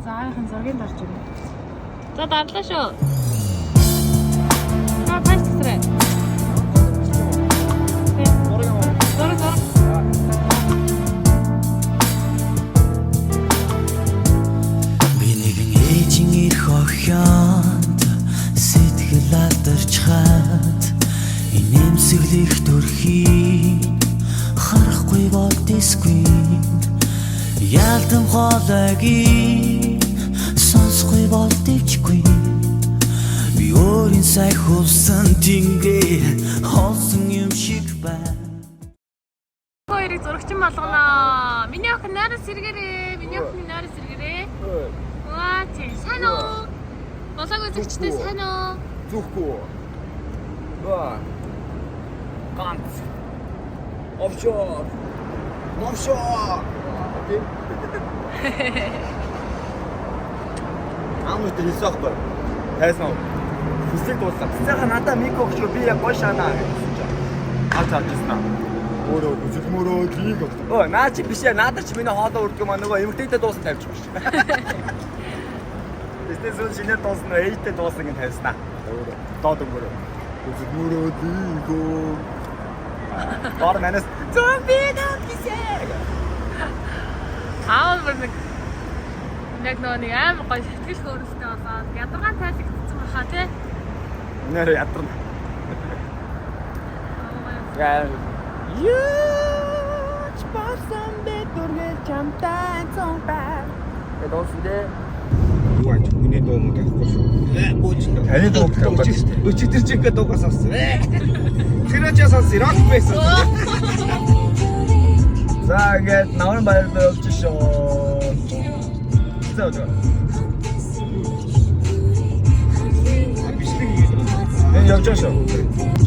За аахын зургийг дарж өгнө. За дарлаа шүү. Паш тэсрээ. Зураг. Би нэгэн ээжийн ирэх охинд сэтгэл алдарчхаад инэмсэглэх төрхийг харахгүй болдисгүй ялдан хоолойг сонсохгүй болдичгүй би өөрийн сая хувсан тингээ холсон юм шиг байна. Хоёрыг зурагчин болгоно. Миний охин найраа сэргээрээ. Миний охин найраа сэргээрээ. Ваа тий сайн уу? Босаг үзэгчтэй сайн уу? Зүхгүй. Ба. Ганц. Offshore. Окей. Амт хэлсэхгүй. Тайсан уу? Хүсэг дуусах. Цэцэха надаа мик өгч би яг гоё шанаа гэсэн чинь. Хацаад ирсэн. Өөрөө үзэлмөрөө лиг өгч. Өө наа чи биш яа надад ч миний хоолоо үрдэг маа нөгөө эмгтээтэй дуусна тавьчих биш. Тэсээс шинээр дуусна ээжтэй дуусна гэж тавьснаа. Өөрөө доод өнгөрөө. Үзэлмөрөө лиг өө. Гор манас зомби дагсээ. Аавал нэг нэг аим гоё сэтгэл хөдлөлттэй болоод ядаргаан тайлгдсан баха тий. Нэр ядарна. Яа. Юуч басан бэтүргэл чамтай цомпаа. Эдосдээ юу ач хүний дуу муу тахгүй шүү. Таны дуу тахгүй шүү. Өчигдөр чигээ дуугаас авсан. Тэрэж ясаас рок байсан. За ингээд наван баярлалаа явж шүү. За. Энэ явж шүү.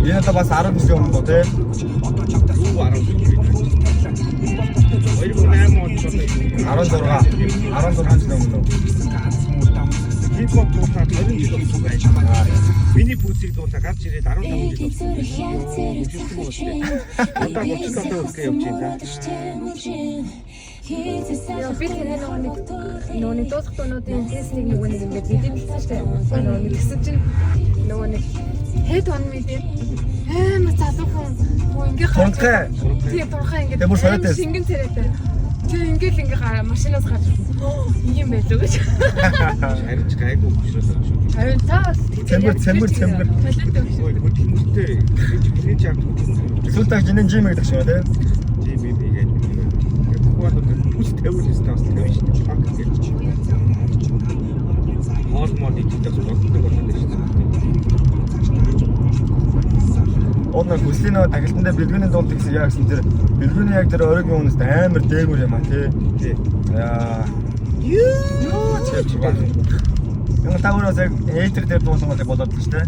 Энэ та бас 10 жилийн өмнө тий. Юу 10 жил. 16 жилийн өмнө. Хипхоп дуутай 20 жил болсон байж. Миний пүүсийг дуутай гарч ирээд 15 жил болсон. Одоо 30 тоног үсгээ явж байна. Яа би тэр нөгөө дуусах дуунуудын тестийг нөгөө нэг ингэж мэдээлсэн шүү дээ. Нөгөө нэг гэсэн чинь нөгөө нэг хэд он мэдээ амар залуухан хөө ингээ Турхай. Тийм турхай ингээ. Тэг бүр соёотой. Шингэн царайтай. Тэг ингээл ингээ машинаас гарч ийм байлоо гэж. Харин ч гайгүй хөшрөөс шүү. Харин та Цэмбэр. таленттай биш. Ой хөдөлмөртэй. Миний ч яг сүлтаг жинэн жим гэдэг шиг байна тий. Жим игээд. Бухад бүс тавьж стаас тавьж шүү. Пак гэж. Хоолмол идэх болдог болоод шүү. Одна хүслийнөө тагилтанда бэлгэний дунд гэсэн яа гэсэн тэр бэлгэний яг тэр оройгийн үнэст амар дээгүүр юм а тий. Яа. Юу ч юм байна. Yung tawag sa hater дээр дуусан бол болоод л шүү дээ.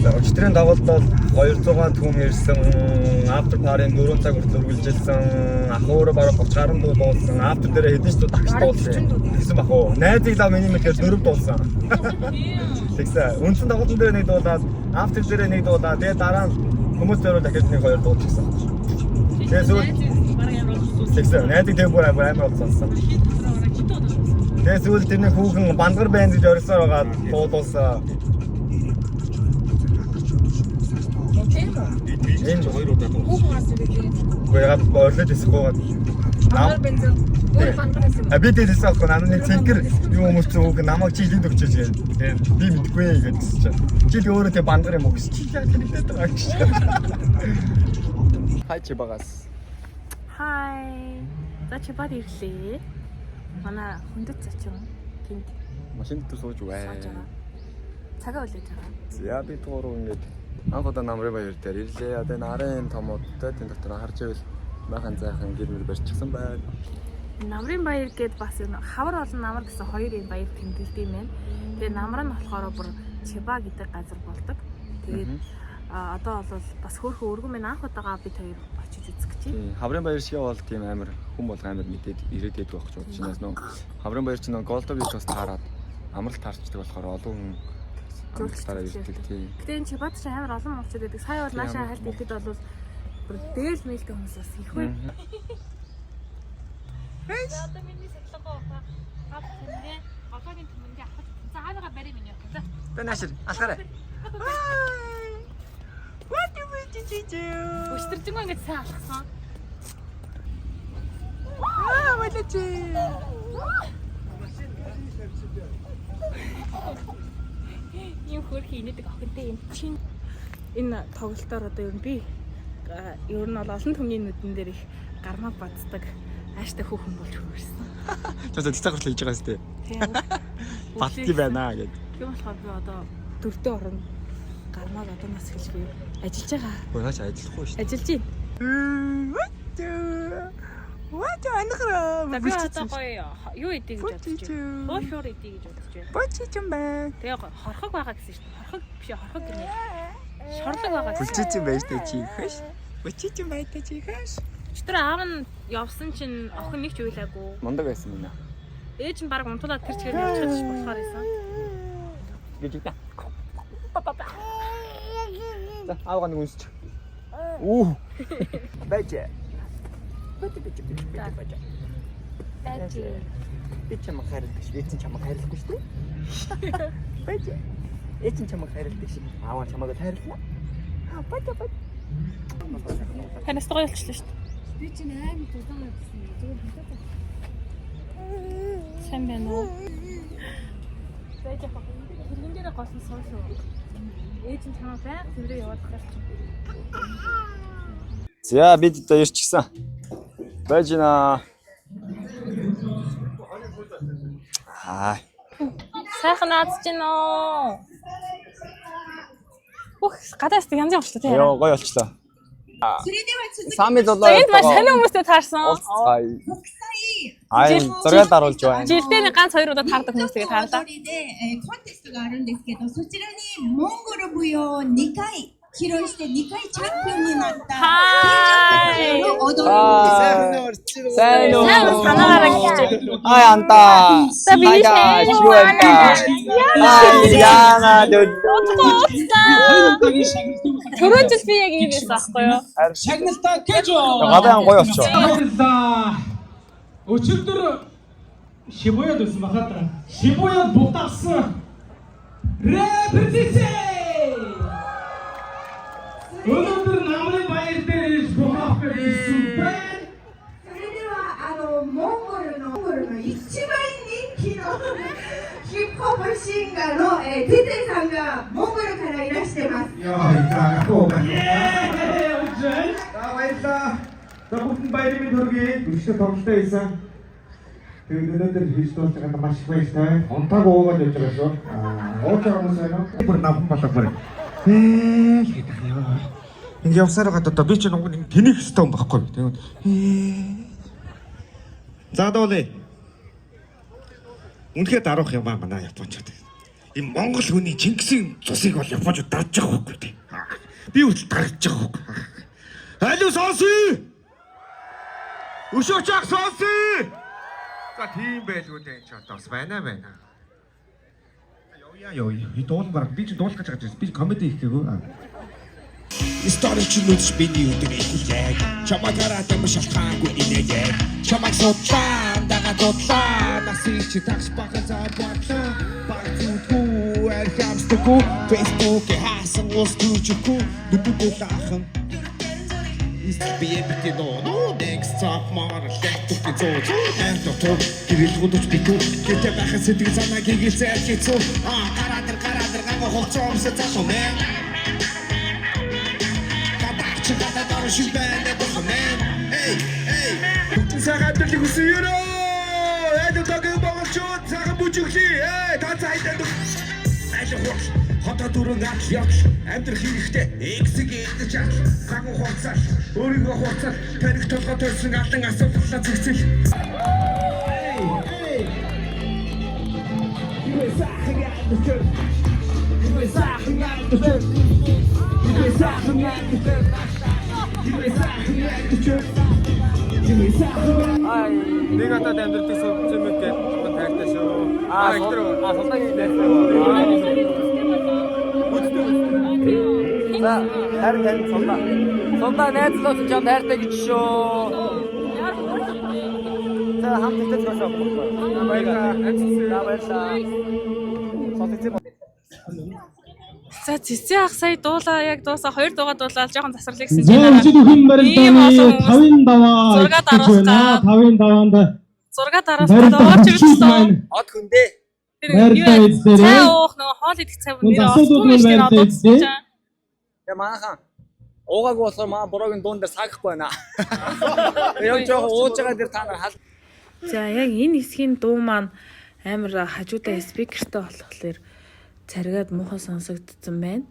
Өчтөрийн дагуулдаа 200 түмэн ирсэн, after party-ын 4 цаг хүртэл үргэлжилсэн, ахуураа бараг 30 гаруй дуу дуулсан, after дээр хэдэн ч дуу тагч дуулсан. Тэгсэн бах уу. Найзыг лав миний мэхээр 4 дуулсан. Тэгсэн. Үндсэн дагуулдан дээр нэг дуулаад, after дээр нэг дуулаад, тэгээ дараа нь хүмүүс дээр дахиад нэг 2 дуулчихсан. Тэгээ сүүл тэгсэн. Найзыг тэр бүр амар болсон. Тэгээ сүүл тэрний хүүхэн бандгар байна гэж орсон байгаа дуулсан. Энэ хоёр удаа дуулсан. Яагаад орлоод эсвэл Амар бензин. Өөр фантаас юм. Би дээрээс авах намны цэнхэр юу хүмүүс ч үг намайг чи илэнд өгчөөж гээд би мэдгүй гэдгийгс чинь. Чи л өөрөө тэг бандгар юм уу гэж чи яг хэлээд байгаа гэж. Хай чи багаас. Хай. За чи бод ирлээ. Манай хүндэт зочин гинт Машин дээр сууж бай. цагаа үлээж байгаа. За би тууруу ингээд анх удаа намрын баяр дээр ирлээ. Одоо нарын томуудтай тэн дотор харж ивэл махан зайхан гэр мөр барьчихсан байна. Намрын баяр гээд бас хавар олон намар гэсэн хоёр юм баяр тэмдэглэдэг юм байна. Тэгээ намар нь болохоор бүр Чиба гэдэг газар болдог. Тэгээд одоо бол бас хөөрхөн өргөн минь анх удаага бид хоёр очиж үзэх гэж байна. Хаврын баяр шиг бол тийм амар хүн бол амар мэдээд ирээдээд байх гэж бодож байна. Нөө хаврын баяр чинь голдо бит бас таарад амралт таарчдаг болохоор олон хүн амралтаараа ирдэг тийм. Гэтэ энэ Чибад ч амар олон монголчууд байдаг. Сая бол наашаа хальт ихэд бол бүр дээл мэлтэй хүмүүс бас их бай. Одоо миний сэтгүүл гав тэмээ голоогийн тэмээндээ авах. За хаагаа барь миний явах. За. Би наашир алхаарай. Өстөржингөө ингэж сайн алхсан. Болооч. Ийм хөрхи инээдэг охинтой юм чинь. Энэ тоглолтоор одоо ер нь би ер нь бол олон түмний нүдэн дээр их гармаа бацдаг ааштай хүүхэн болж хөрсөн. Чамд цэцэг хүртэл хийж байгаа сте. Тийм. Батти байна гэд. Тийм болохоор би одоо дөрөвдөө орно. Гармааг одоо нас хэлж би ажиллаж байгаа. Гооч ажиллахгүй шүү. Ажиллаж байна. What анхраа. Би одоо гоё юу идэх гэж бодож байна. Хоошуур идэх гэж бодож байна. Бочиж юм байна. Тэгээ хорхог байгаа гэсэн шүү дээ. Хорхог биш хорхог гинэ. Шорлог байгаа. Бүлчиж юм байж таа чи ихэш. Бочиж юм бай таа чи ихэш. Өчтөр аав нь явсан чинь охин нэг ч уйлаагүй. Мундаг байсан юм аа. Ээж нь баг унтуулаад тэр чигээр явчихж болохоор байсан. Гэж үгүй. За аавга нэг үнсч. Үу. Байж. Бочиж. Би чамд хайрладаг шүү. Эцэн чамд хайрлахгүй шүү. Байж. Эцэн чамд хайрладаг шүү. Ааваа чамайг хайрлаа. Бочиж. Танаас гоё болчихлоо шүү. Би чинь аймаг тулгаан гэсэн юм. Зүгээр хатаа. Сайн байна уу? Байж яах вэ? Тэрэн дээр голсон сууш уу? Ээж нь чамаа байг тэрээ яваад гарч. За бид одоо ирчихсэн. Байж наа. Сайхан наадж гин оо. Ух, гадаас янз явж та тийм. Йоо гоё болчлоо. それでは続き Сами За долоо. энд маш сонио хүмүүстэй таарсан. Ай, зураг даруулж байна. Жилдээ нэг ганц хоёр удаа таардаг хүмүүстэйгээ таарлаа. コンテストがあるんですけど、そちらにモンゴル舞踊を2回披露して2回チャンピオンになった金城の踊りです Сайн уу? Сайн санаагаараа гिचээ. Ай антаа. За би Ай, сайн. юу вэ? Ай, яана дэд. Төрөө жил би яг ийм байсан аахгүй юу? Шагналтаа гэж Гадаан гоё болчоо. Өчигдөр Шибуяд байсан бахад Шибуяд бутагсан Рэпертицээ өнөөдөр намын баяр дээр ирж бухах гэсэн байна. それではモンゴルの一番人気のヒップホップシンガーのテテさんがモンゴルからいらしてます。 Баярлалаа. За бүхэн баярын төргий өчигдөр тоглолтоо хийсэн. Тэгээд өнөөдөр хийж дуусгаад маш их баяртай. Онтаг уугаад явж байгаа шүү. Ууж байгаа хүмүүс байна уу? Бүр навхан болоо бүр. Хийх яа. Ингээ явсараа гадаа би ч нэг тэнийг хэстэй юм баггүй. Тэгээд за дуулаа. Үнэхээр дарах юм аа манай японочд. Ийм монгол хүний Чингисийн цусыг бол японочд дарж байгаа байхгүй тий. Би үл дарж байгаа байхгүй. Алуу сонсъё. Өшөөч сонсъё. За тийм байлгүй дээ ч одоо бас байна. Яа. Би дуулмаар би ч дуулах гэж байгаа юм. Би комеди хийх гээгүй. Историк чинүүч миний өдөр ихлээ. Чамайг хараад юм шалтгаангүй инээе. Чамайг судлаа, дагаад насыг чи такс багаж бодлоо. Багтгүй архамстгүй Facebook-에 хаасан ус түүчгүй дүдгүй лахан. Избиэбити ноо next top model лэптоп гэж доктор гэрэлгүүдч битүү гэтээ байхад сэтгэл санаа гигэлцээ хийцүү гараад гамаа холцоомс цаашаа мэн гадаа дор шилбэнэ бохмэн эй цагаат дэлгүү сүйрөө яд тагын багчууд цагаан бүжигли та цайдаа хотод дөрөв атлет амьдрах хэрэгтэй эксиг ингэж цагаан хугацаа өөрийгөө хугацаа таних толгой төрсөн алан асуудлаа зэгцэл Ай, нэг атад амьдрэх зэмэтэй таартай шүү. Султагийн дайсан. За, харин тань султаа. Султаа найзлуулсан ч таартай гэж шүү. За, хамт идэж байгаа юм. Баярлалаа. За цэцэн ах сая дуулаа яг дуусаа 2 дуугаа дуулаад жоохон засварлыг гэсэн За чинь өчигдөр хүн барилдааны 5-ын даваа зураг даруулсан. 5-ын даваанд 6 дараалал дуугарч ирсэн. Од хүндээ. Цай уух нөгөө хоол идэх цай нэр асуултууд Я манайхан уугаагүй болохоор маа бороогийн дуун дээр саагахгүй байна. Яг жоохон ууж байгаа дээр та нар хал. За яг энэ хэсгийн дуу маань амар хажуудаа спикертэй болохоор царгаад муухай сонсогдсон байна.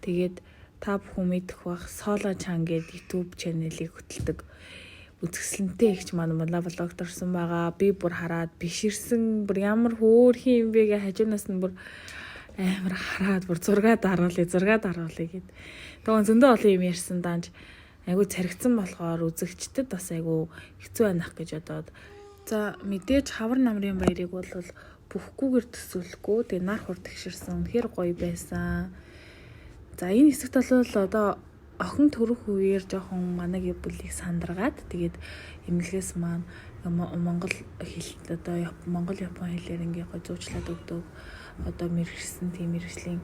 Тэгээд та бүхэн мэдэх бах Solo Chan гэдэг YouTube channel-ийг хөтэлдэг үзэсгэлэнтэй ихч маань влог дорсон байгаа. Би бүр хараад биширсэн бүр ямар хөөрхөн юм бэ гэж хажуунаас нь бүр амар хараад бүр зураг даруулъя гэд. Тэгвэл зөндөө олон юм ярьсан данж айгу царигдсан болохоор үзэгчдэд бас айгу хэцүү байнах гэж бодоод. За мэдээж хавар намрын баярыг бол бүхгүйгээр төсөөлөхгүй. Тэгээ нар хур тэгшэрсэн. Үнэхээр гоё байсан. За энэ хэсэгт бол одоо охин төрөх үеэр жоохон манайг бүлийг сандаргаад тэгээд эмнэлгээс маань монгол хэл одоо монгол япон хэлээр ингээ гоё зуучлаад өгдөг. Одоо мэрэгсэн тийм мэрэгжлийн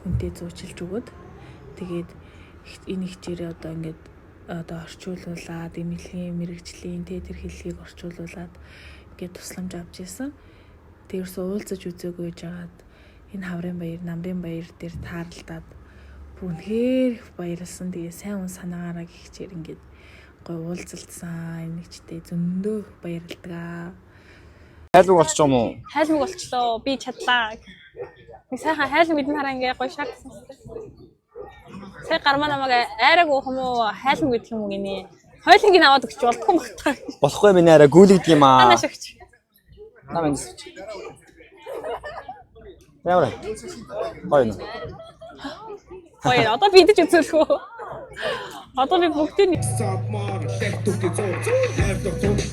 хүнтэй зуучилж өгöd. Тэгээд энэ хичээрээ одоо ингээд одоо орчуулуулаад эмнэлгийн мэрэгжлийн тэр хэллэгийг орчуулуулаад ингээд тусламж авч ирсэн. Тэрс уулзаж үзээгүй жагаад энэ хаврын баяр, намрын баяр дээр таарлаад үнэхээр баярлсан. Тэгээ сайн хүн санаагаараа гихчээр ингээд гой уулзалцсан. Энэгчтэй зөндөө баярлалаа. Хайлг болчих юм уу? Хайлг болчлоо. Би чадлаа. Би сайхан хайлг мэдэн хараа ингээ гоё шаагсан. Сая гармаа намайг айраг уух юм уу? Хайлг мэдэх юм уу гинэ? Хойлонгийн аваад өгч болдгүй юм байна. Болохгүй минь арай гүйлэгдэг юм аа. Танаа шигч. Намайг зүч. Яаваа. Хойно. Хойно. Одоо би идэж үзүүлэх үү? Одоо би бүгдийг Сапмар лектүртэй зөө хайртай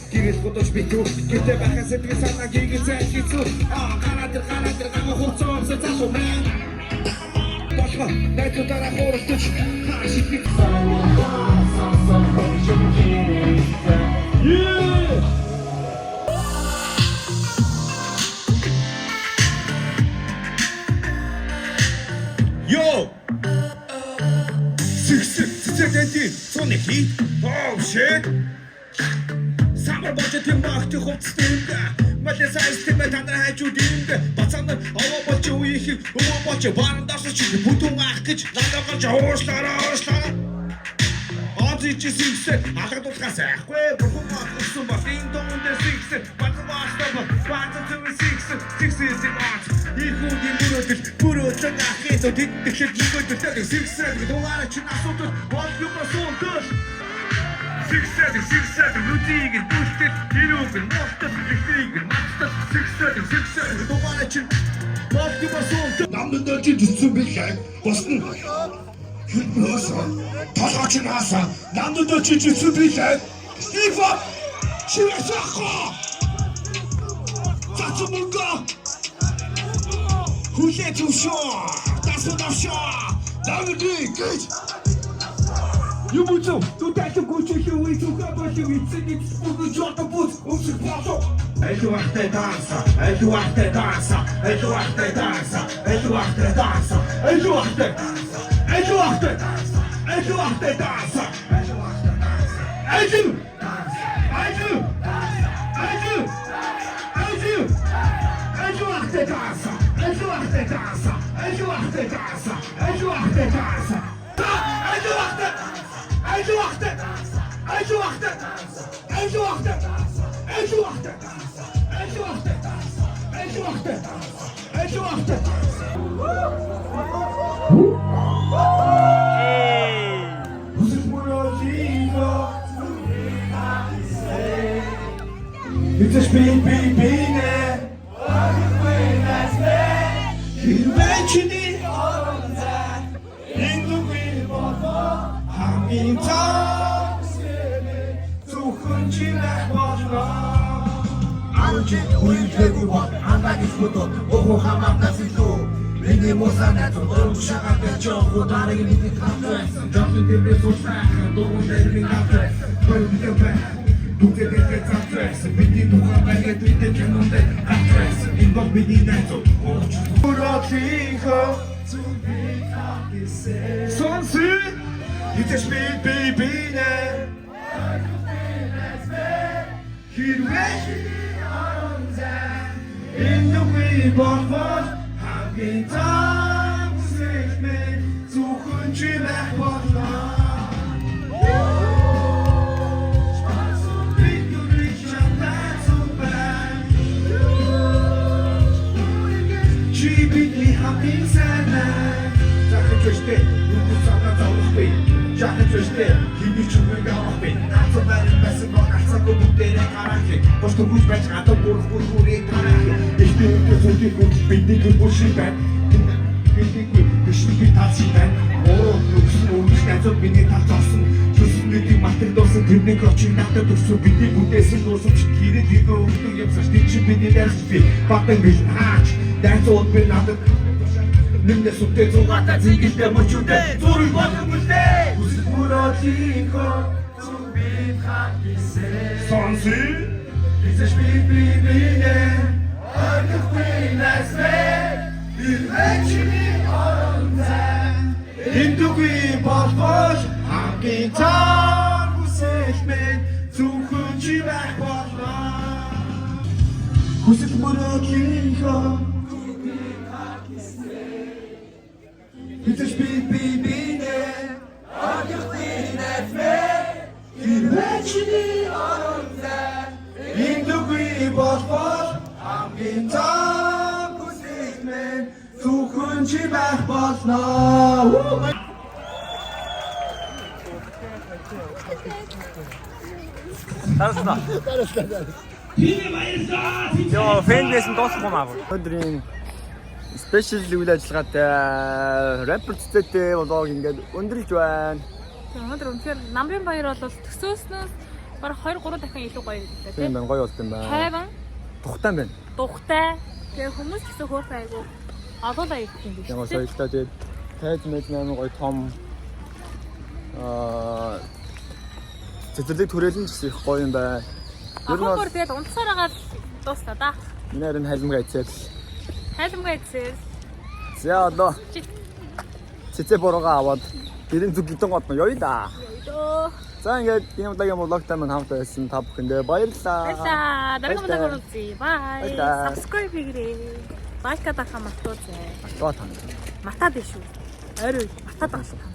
гэрэл бодож битүү гэтээ байхаас сэтгэл санаа гигээ зайлхийцүү гараад хуцаа цаашаа мэн бошго найзуудаараа хууралтаж хаашиг Yo! Сэгсэг соны хит oh shit самар бочо тийм багт хувцтай мэдээ сайстем танаа хажууд юм бацаан аваа бочо их өвөө бочо барандаас чи бүдүүн ах гэж надад гарч уушлаараа Озич сигсэ ахадуулахаас айхгүй бүхэн матсан басын доон дээр сигсэ батваастаа батваа сигсэ Ихүүгийн бүрөөдөл ахид тэтгэхэд нэгдэлтэй сигсэг дугаараа чи асуудал болгүй басуудаг сигсэг нүдийг бүхтэл ирүүг ноцтой ихийг мацтай сигсэг дугаараа чи болгүй басуудаг намдаа чи зүссэн бихээ босно хитнөөсөн толгоч нааса намдаа чи зүссэн бихээ Стива чирасаха цацмунга Who let you show? That's what I'm sure. Now you drink it. You move to that to go to you with to cover you. It's in it. You drop the boot. Who's the bottom? Hey, you are the dancer. Hey, you are the dancer. Hey, you are the dancer. Hey, you are the dancer. Hey, you are the dancer. Hey, you are the dancer. Hey, you are the dancer. Hey, you are the dancer. Hey, you. Hey, you. Hey, you. Hey, you. Hey, you are the dancer. Ejo arte dança, ejo arte dança, ejo arte dança. Ejo arte, ejo arte, ejo arte, ejo arte, ejo arte, ejo arte, ejo arte, ejo arte. It's a spin, spin, spin. Eventually, in the river, I'm in town. So country like water. I'm just going to the water. I'm like a photo. Oh, how I'm passing through. Ringing most of that. Don't shut up the job. What are you in the conference? Jumping the river so fast. Don't let me have that. But we get back. Look at the Гатрайсан бидний тухай байгаад үедээ кинонд гатрайсан энэ бол бидний найзууд Ураатлийнхаа сонси Итэж би нэ Хэрвээ энэ үе болвол хамгийн тань үсэлмэн зөвхөн чи байх болно Захичтэй нүд цаана зовлохгүй Жахаж өштэй хиний чүмэг авахгүй Ацаа барин байсан бол алцаагүй бүгдээрээ гарахыг Бошто хүч байж гадаа бүрхүүрийг тарахыг Эхтэй өгдөө зүйлийг бүгд бидний гэр бүл шиг байна Бидийгүй бишний би талшиг байна Ороо нүгсэн өнгөс найзууд миний талд орсон Зүсэн бидний матер дуусан тэрний очиг надад өгсөн Бидний бүдээсэн дуусамч гэрээ дэгөө өгдөг юмсаш Тэг чи бидний дайрч би батан бил хаач Найзууд би надад Нэмнэ сүтээ зугата зигэлдэ мөчүүдэ Зүрх болгон үлдээ Үсэл мөрөөлийнхөө Зүбит хатисээ Сонси Бизэж бинэ Ойгохгүй näsвэ Ирвэчини оронзай Эндүгүй болбол Хамгийн таг үсэлмэн Зүрхэн чи байх болно Үсэл мөрөөлийнхөө Бизэж бинэ Ойгохгүй näsвэ Ирвэчини оронзай Эндүгүй болбол Хамгийн таг үсэлмэн Зүрхэн чи байх болно Тарасна. Йоо, фэнбэйс нь дуусахгүй маа. Өдрийн спешиал үйл ажиллагаатай рэпер цэцэтэй болоог ингээд өндөрлж байна. Өнөөдөр үнэхээр намрын баяр бол төсөөснөөс бараг 2-3 дахин илүү гоё гэдэг Тийм байна, гоё болт юм байна. Тайван, Тухтай байна. дугтай. Тэгээ хүмүүс гэсэн хөөрхөн айгу олоолаа их юм биш. Ямар соёлтой тэгээд тайз мэд нээр гоё том цэцэрлэг түрээлэн гэсэн их гоё юм байна. Ер нь Ахын бүр тэгээд унтсаар агаад дуусна да. минийэр нь хайлмгаа эцэл. Хайлмгаа эцээс. За одоо цэцэ бороогаа аваад гэрийн зүг гидэн годно ёо да. Ёо. За ингээд энэ удаагийн влогтай маань хамт байсан та бүхэндээ баярлалаа. Баярлалаа. Дараагийн удаа хүрэлцгээе. Bye. Баярлалаа. Subscribe хийгээрэй. Лайк татах хамаатуу зэ. Мартаа тань. Матаад биш үү? Орой матаад байгаа шүү.